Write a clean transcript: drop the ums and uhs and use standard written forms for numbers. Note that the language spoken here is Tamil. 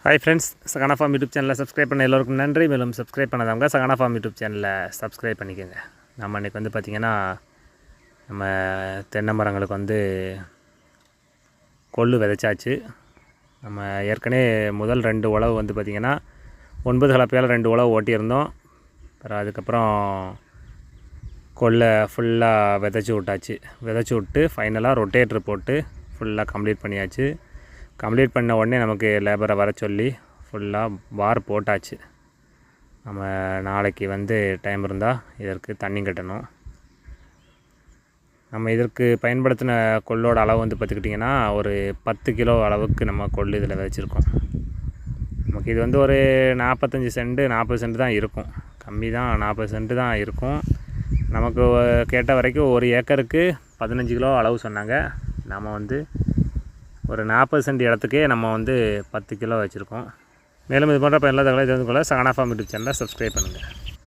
Hi friends, Sahana form YouTube சேனலை சப்ஸ்கிரைப் பண்ண எல்லோருக்கும் நன்றி. மேலும் சப்ஸ்கிரைப் பண்ணாதவங்க சகானா ஃபார்ம் யூடியூப் சேனலை சப்ஸ்கிரைப் பண்ணிக்கோங்க. நம்ம இன்றைக்கி வந்து பார்த்திங்கன்னா நம்ம தென்னை மரங்களுக்கு வந்து கொள்ளு விதைச்சாச்சு. நம்ம ஏற்கனவே முதல் 2 உழவு வந்து பார்த்திங்கன்னா 9 கலப்பையால் 2 உழவு ஓட்டியிருந்தோம். அப்புறம் அதுக்கப்புறம் கொள்ளை ஃபுல்லாக விதைச்சி விட்டாச்சு. விதைச்சி விட்டு ஃபைனலாக ரொட்டேட்ரு போட்டு ஃபுல்லாக கம்ப்ளீட் பண்ணியாச்சு. கம்ப்ளீட் பண்ண உடனே நமக்கு லேபரை வர சொல்லி ஃபுல்லாக பார் போட்டாச்சு. நம்ம நாளைக்கு வந்து டைம் இருந்தால் இதற்கு தண்ணி கட்டணும். நம்ம இதற்கு பயன்படுத்தின கொள்ளோட அளவு வந்து பார்த்துக்கிட்டிங்கன்னா ஒரு 10 கிலோ அளவுக்கு நம்ம கொள்ளு இதில் விதைச்சிருக்கோம். நமக்கு இது வந்து ஒரு 45 சென்ட் 40 சென்ட் தான் இருக்கும். கம்மி தான், 40 சென்ட் தான் இருக்கும். நமக்கு கேட்ட வரைக்கும் ஒரு ஏக்கருக்கு 15 கிலோ அளவு சொன்னாங்க. நம்ம வந்து ஒரு 40 சென்ட் இடத்துக்கே நம்ம வந்து 10 கிலோ வச்சுருக்கோம். மேலும் இது போன்ற எல்லா தகவலையும் தெரிந்து கொள்ள சகானா ஃபார்ம் யூடியூப் சேனலை சப்ஸ்கிரைப் பண்ணுங்கள்.